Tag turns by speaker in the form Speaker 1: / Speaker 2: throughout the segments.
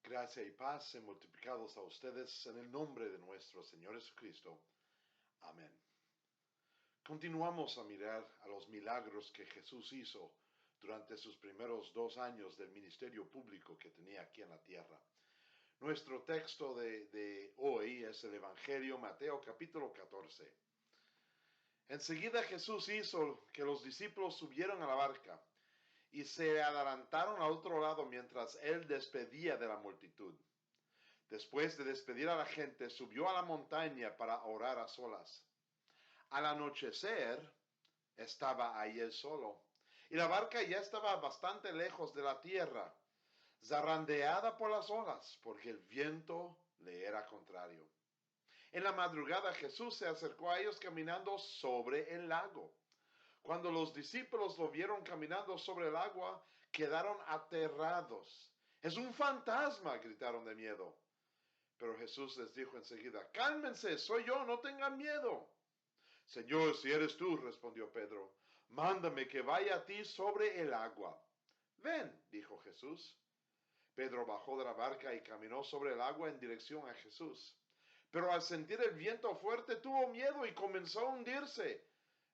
Speaker 1: Gracia y paz sean multiplicados a ustedes en el nombre de nuestro Señor Jesucristo. Amén. Continuamos a mirar a los milagros que Jesús hizo durante sus primeros 2 años del ministerio público que tenía aquí en la tierra. Nuestro texto de hoy es el Evangelio Mateo capítulo 14. Enseguida Jesús hizo que los discípulos subieran a la barca y se adelantaron al otro lado mientras él despedía de la multitud. Después de despedir a la gente, subió a la montaña para orar a solas. Al anochecer, estaba ahí él solo, y la barca ya estaba bastante lejos de la tierra, zarandeada por las olas, porque el viento le era contrario. En la madrugada Jesús se acercó a ellos caminando sobre el lago. Cuando los discípulos lo vieron caminando sobre el agua, quedaron aterrados. ¡Es un fantasma!, gritaron de miedo. Pero Jesús les dijo enseguida: cálmense, soy yo, no tengan miedo. Señor, si eres tú, respondió Pedro, mándame que vaya a ti sobre el agua. Ven, dijo Jesús. Pedro bajó de la barca y caminó sobre el agua en dirección a Jesús. Pero al sentir el viento fuerte tuvo miedo y comenzó a hundirse.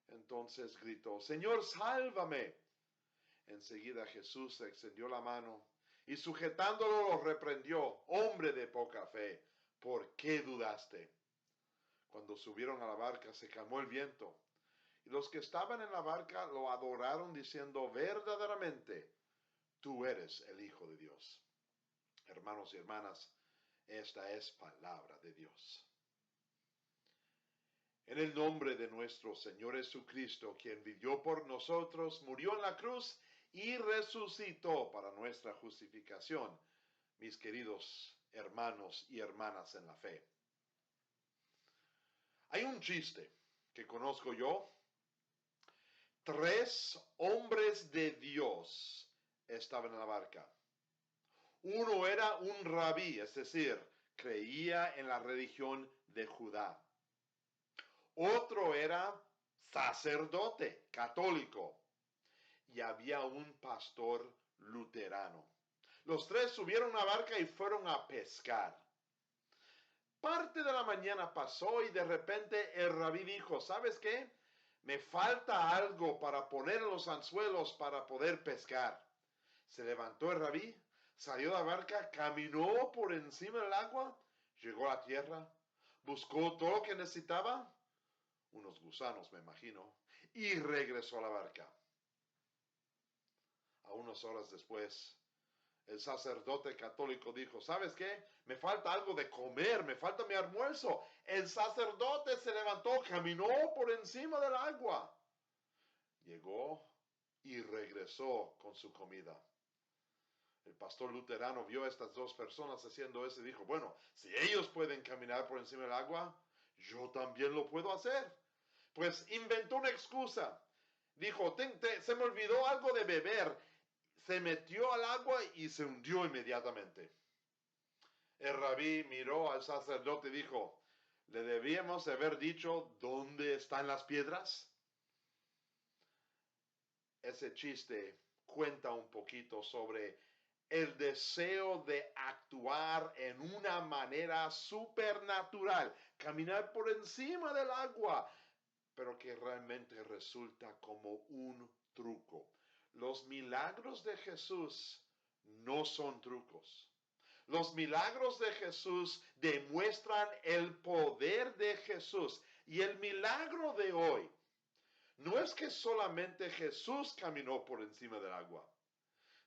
Speaker 1: Entonces gritó: Señor, sálvame. Enseguida Jesús extendió la mano y sujetándolo lo reprendió: hombre de poca fe, ¿por qué dudaste? Cuando subieron a la barca se calmó el viento, y los que estaban en la barca lo adoraron diciendo: verdaderamente, tú eres el Hijo de Dios. Hermanos y hermanas, esta es palabra de Dios. En el nombre de nuestro Señor Jesucristo, quien vivió por nosotros, murió en la cruz y resucitó para nuestra justificación, mis queridos hermanos y hermanas en la fe. Hay un chiste que conozco yo. 3 hombres de Dios estaban en la barca. Uno era un rabí, es decir, creía en la religión de Judá. Otro era sacerdote católico. Y había un pastor luterano. Los 3 subieron a la barca y fueron a pescar. Parte de la mañana pasó y de repente el rabí dijo: ¿sabes qué? Me falta algo para poner en los anzuelos para poder pescar. Se levantó el rabí, salió de la barca, caminó por encima del agua, llegó a la tierra, buscó todo lo que necesitaba, unos gusanos me imagino, y regresó a la barca. A unas horas después, el sacerdote católico dijo: ¿sabes qué? Me falta algo de comer, me falta mi almuerzo. El sacerdote se levantó, caminó por encima del agua, llegó y regresó con su comida. El pastor luterano vio a estas 2 personas haciendo eso y dijo: bueno, si ellos pueden caminar por encima del agua, yo también lo puedo hacer. Pues inventó una excusa. Dijo: se me olvidó algo de beber. Se metió al agua y se hundió inmediatamente. El rabí miró al sacerdote y dijo: ¿le debíamos haber dicho dónde están las piedras? Ese chiste cuenta un poquito sobre el deseo de actuar en una manera supernatural, caminar por encima del agua, pero que realmente resulta como un truco. Los milagros de Jesús no son trucos. Los milagros de Jesús demuestran el poder de Jesús. Y el milagro de hoy no es que solamente Jesús caminó por encima del agua,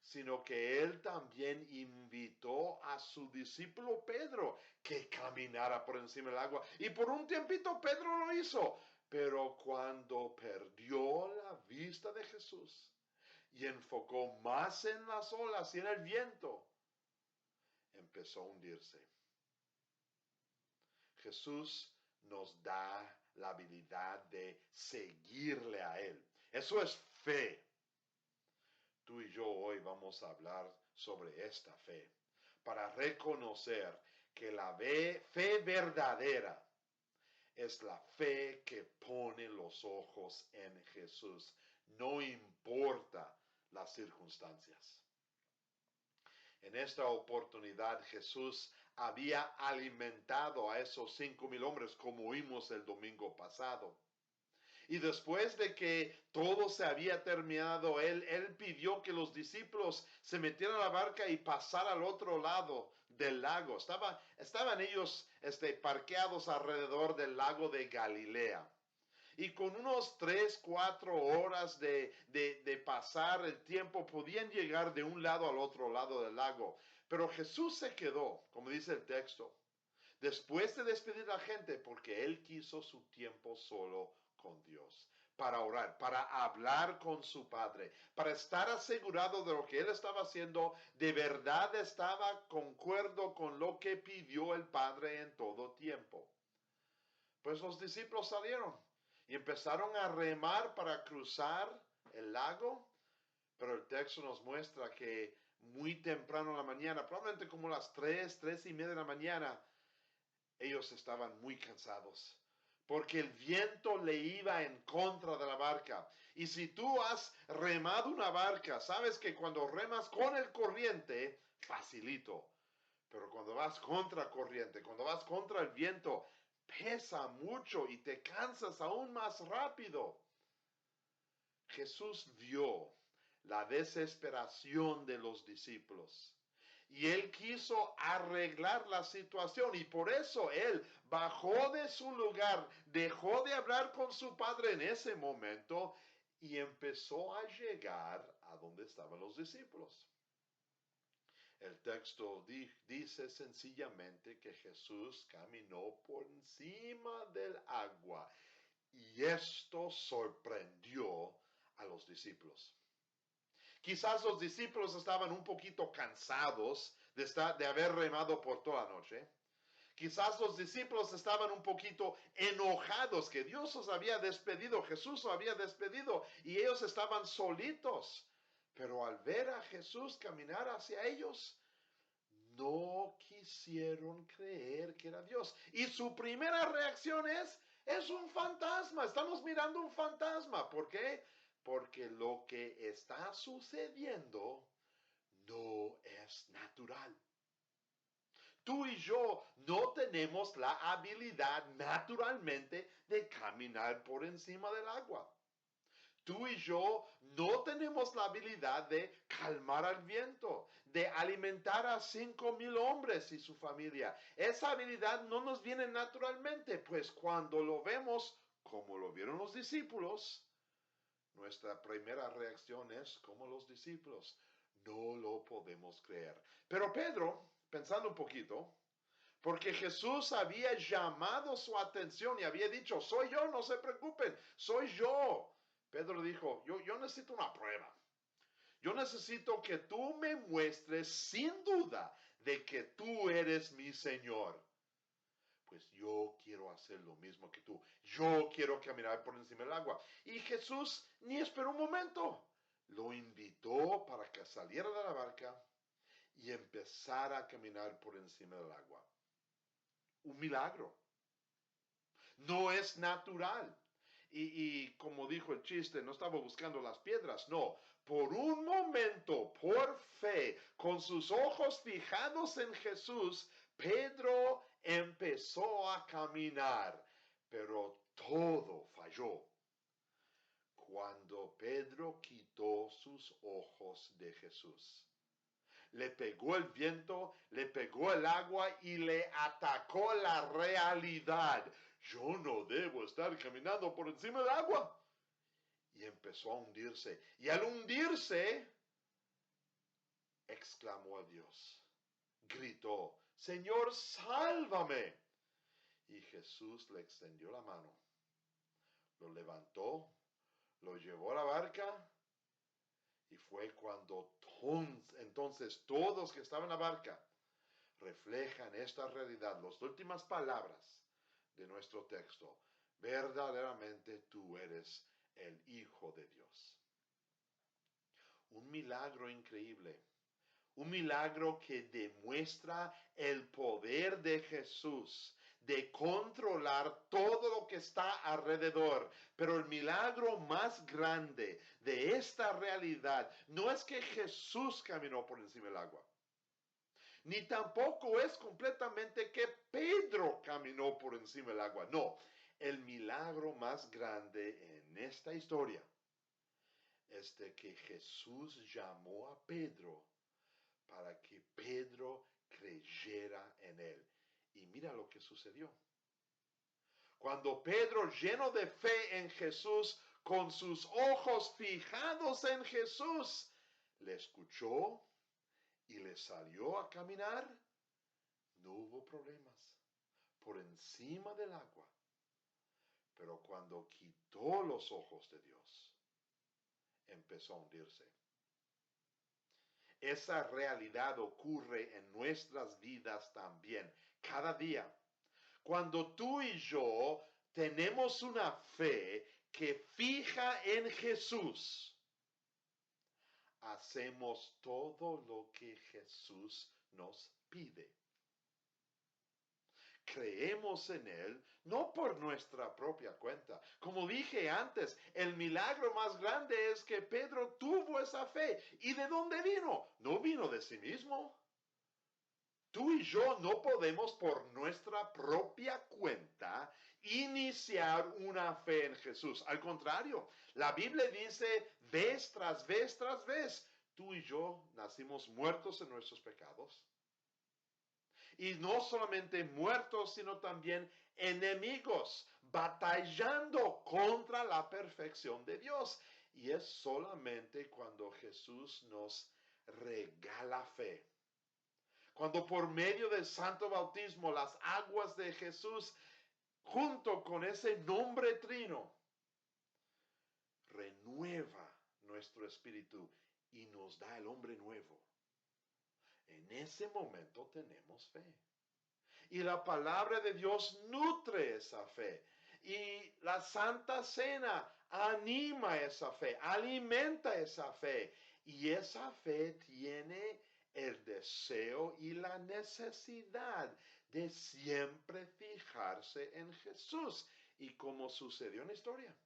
Speaker 1: sino que él también invitó a su discípulo Pedro que caminara por encima del agua. Y por un tiempito Pedro lo hizo. Pero cuando perdió la vista de Jesús y enfocó más en las olas y en el viento, empezó a hundirse. Jesús nos da la habilidad de seguirle a Él. Eso es fe. Tú y yo hoy vamos a hablar sobre esta fe, para reconocer que la fe verdadera es la fe que pone los ojos en Jesús, no importa las circunstancias. En esta oportunidad Jesús había alimentado a esos 5,000 hombres como vimos el domingo pasado. Y después de que todo se había terminado, él pidió que los discípulos se metieran a la barca y pasaran al otro lado del lago. Estaban ellos parqueados alrededor del lago de Galilea. Y con unos 3, 4 horas de pasar el tiempo, podían llegar de un lado al otro lado del lago. Pero Jesús se quedó, como dice el texto, después de despedir a la gente, porque él quiso su tiempo solo con Dios, para orar, para hablar con su Padre, para estar asegurado de lo que él estaba haciendo, de verdad estaba concuerdo con lo que pidió el Padre en todo tiempo. Pues los discípulos salieron y empezaron a remar para cruzar el lago, pero el texto nos muestra que muy temprano en la mañana, probablemente como las 3:30 de la mañana, ellos estaban muy cansados, porque el viento le iba en contra de la barca. Y si tú has remado una barca, sabes que cuando remas con el corriente, facilito. Pero cuando vas contra corriente, cuando vas contra el viento, pesa mucho y te cansas aún más rápido. Jesús vio la desesperación de los discípulos y él quiso arreglar la situación, y por eso él bajó de su lugar, dejó de hablar con su Padre en ese momento y empezó a llegar a donde estaban los discípulos. El texto dice sencillamente que Jesús caminó por encima del agua, y esto sorprendió a los discípulos. Quizás los discípulos estaban un poquito cansados de haber remado por toda la noche. Quizás los discípulos estaban un poquito enojados que Dios los había despedido, Jesús los había despedido y ellos estaban solitos. Pero al ver a Jesús caminar hacia ellos, no quisieron creer que era Dios. Y su primera reacción es un fantasma. Estamos mirando un fantasma. ¿Por qué? Porque lo que está sucediendo no es natural. Tú y yo no tenemos la habilidad naturalmente de caminar por encima del agua. Tú y yo no tenemos la habilidad de calmar al viento, de alimentar a 5,000 hombres y su familia. Esa habilidad no nos viene naturalmente, pues cuando lo vemos como lo vieron los discípulos, nuestra primera reacción es como los discípulos. No lo podemos creer. Pero Pedro, pensando un poquito, porque Jesús había llamado su atención y había dicho, soy yo, no se preocupen, soy yo. Pedro dijo, yo necesito una prueba. Yo necesito que tú me muestres sin duda de que tú eres mi Señor. Pues yo quiero hacer lo mismo que tú. Yo quiero caminar por encima del agua. Y Jesús ni esperó un momento. Lo invitó para que saliera de la barca y empezara a caminar por encima del agua. Un milagro. No es natural. Y como dijo el chiste, no estaba buscando las piedras, no. Por un momento, por fe, con sus ojos fijados en Jesús, Pedro empezó a caminar, pero todo falló. Cuando Pedro quitó sus ojos de Jesús, le pegó el viento, le pegó el agua y le atacó la realidad. Yo no debo estar caminando por encima del agua. Y empezó a hundirse. Y al hundirse, exclamó a Dios. Gritó, Señor, sálvame. Y Jesús le extendió la mano. Lo levantó, lo llevó a la barca. Y fue cuando entonces todos que estaban en la barca reflejan esta realidad, las últimas palabras de nuestro texto. Verdaderamente tú eres el Hijo de Dios. Un milagro increíble. Un milagro que demuestra el poder de Jesús de controlar todo lo que está alrededor. Pero el milagro más grande de esta realidad no es que Jesús caminó por encima del agua. ni tampoco es completamente que Pedro caminó por encima del agua. No, el milagro más grande en esta historia es de que Jesús llamó a Pedro para que Pedro creyera en él. Y mira lo que sucedió. Cuando Pedro, lleno de fe en Jesús, con sus ojos fijados en Jesús, le escuchó y le salió a caminar, no hubo problemas por encima del agua. Pero cuando quitó los ojos de Dios, empezó a hundirse. Esa realidad ocurre en nuestras vidas también, cada día. Cuando tú y yo tenemos una fe que fija en Jesús, hacemos todo lo que Jesús nos pide. Creemos en Él, no por nuestra propia cuenta. Como dije antes, el milagro más grande es que Pedro tuvo esa fe. ¿Y de dónde vino? No vino de sí mismo. Tú y yo no podemos por nuestra propia cuenta iniciar una fe en Jesús. Al contrario, la Biblia dice vez tras vez tras vez, tú y yo nacimos muertos en nuestros pecados. Y no solamente muertos, sino también enemigos, batallando contra la perfección de Dios. Y es solamente cuando Jesús nos regala fe. Cuando por medio del santo bautismo, las aguas de Jesús, junto con ese nombre trino, renueva nuestro espíritu y nos da el hombre nuevo. En ese momento tenemos fe. Y la palabra de Dios nutre esa fe. Y la Santa Cena anima esa fe, alimenta esa fe. Y esa fe tiene el deseo y la necesidad de siempre fijarse en Jesús. Y como sucedió en la historia,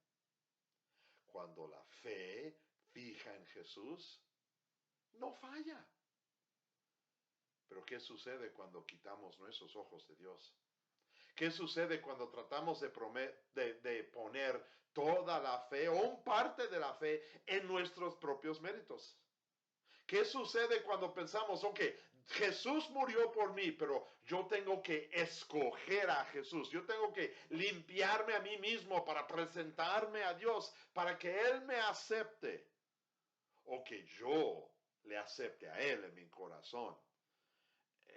Speaker 1: cuando la fe fija en Jesús, no falla. Pero ¿qué sucede cuando quitamos nuestros ojos de Dios? ¿Qué sucede cuando tratamos de poner toda la fe o un parte de la fe en nuestros propios méritos? ¿Qué sucede cuando pensamos, ok, Jesús murió por mí, pero yo tengo que escoger a Jesús? Yo tengo que limpiarme a mí mismo para presentarme a Dios, para que Él me acepte o que yo le acepte a Él en mi corazón.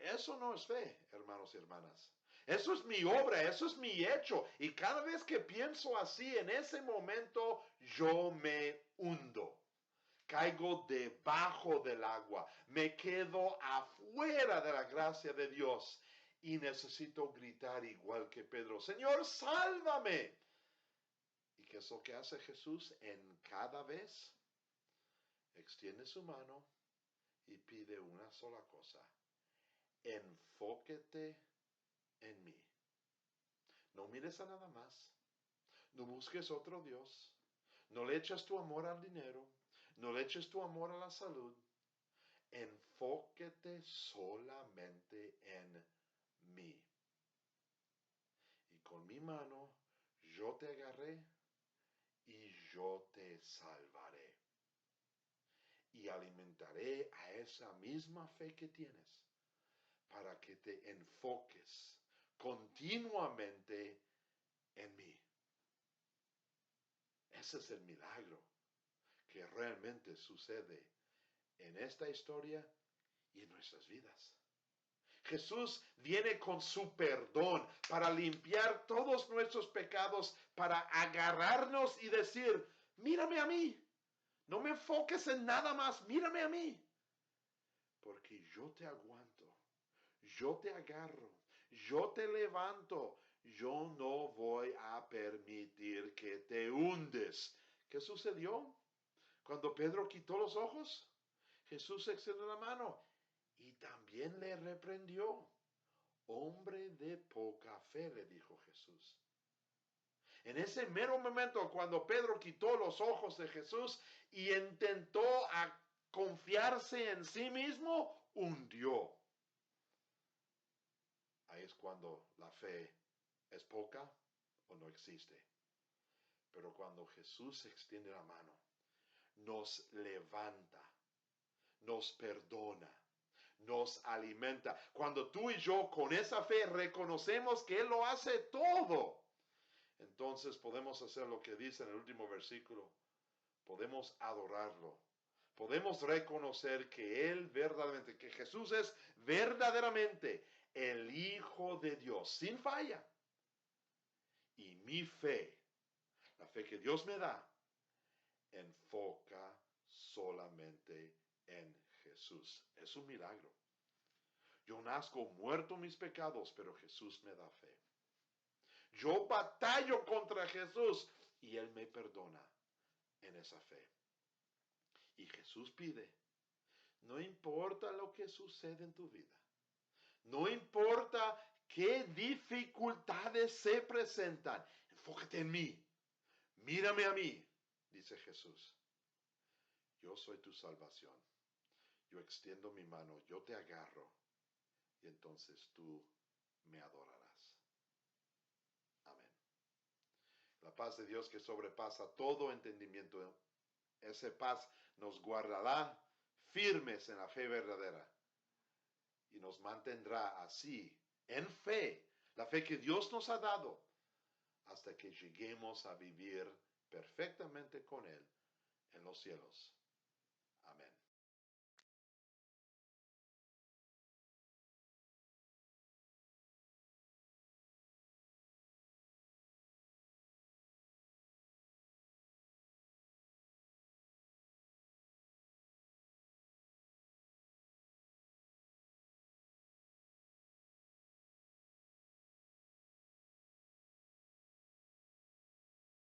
Speaker 1: Eso no es fe, hermanos y hermanas. Eso es mi obra, eso es mi hecho. Y cada vez que pienso así, en ese momento yo me hundo. Caigo debajo del agua. Me quedo afuera de la gracia de Dios. Y necesito gritar igual que Pedro, Señor, sálvame. ¿Y qué es lo que hace Jesús en cada vez? Extiende su mano y pide una sola cosa. Enfóquete en mí. No mires a nada más. No busques otro Dios. No le eches tu amor al dinero. No le eches tu amor a la salud. Enfóquete solamente en mí. Y con mi mano yo te agarré y yo te salvaré. Y alimentaré a esa misma fe que tienes para que te enfoques continuamente en mí. Ese es el milagro que realmente sucede en esta historia y en nuestras vidas. Jesús viene con su perdón para limpiar todos nuestros pecados, para agarrarnos y decir, mírame a mí, no me enfoques en nada más, mírame a mí, porque yo te aguanto. Yo te agarro, yo te levanto, yo no voy a permitir que te hundes. ¿Qué sucedió? Cuando Pedro quitó los ojos, Jesús extendió la mano y también le reprendió. Hombre de poca fe, le dijo Jesús. En ese mero momento, cuando Pedro quitó los ojos de Jesús y intentó confiarse en sí mismo, hundió. ahí es cuando la fe es poca o no existe. Pero cuando Jesús extiende la mano, nos levanta, nos perdona, nos alimenta. Cuando tú y yo con esa fe reconocemos que Él lo hace todo, entonces podemos hacer lo que dice en el último versículo. Podemos adorarlo. Podemos reconocer que Él verdaderamente, que Jesús es verdaderamente el Hijo de Dios, sin falla. Y mi fe, la fe que Dios me da, enfoca solamente en Jesús. Es un milagro. Yo nazco muerto en mis pecados, pero Jesús me da fe. Yo batallo contra Jesús y Él me perdona en esa fe. Y Jesús pide, no importa lo que sucede en tu vida, no importa qué dificultades se presentan, enfócate en mí, mírame a mí, dice Jesús. Yo soy tu salvación. Yo extiendo mi mano, yo te agarro y entonces tú me adorarás. Amén. La paz de Dios que sobrepasa todo entendimiento, esa paz nos guardará firmes en la fe verdadera y nos mantendrá así en fe, la fe que Dios nos ha dado, hasta que lleguemos a vivir perfectamente con Él en los cielos. Amén.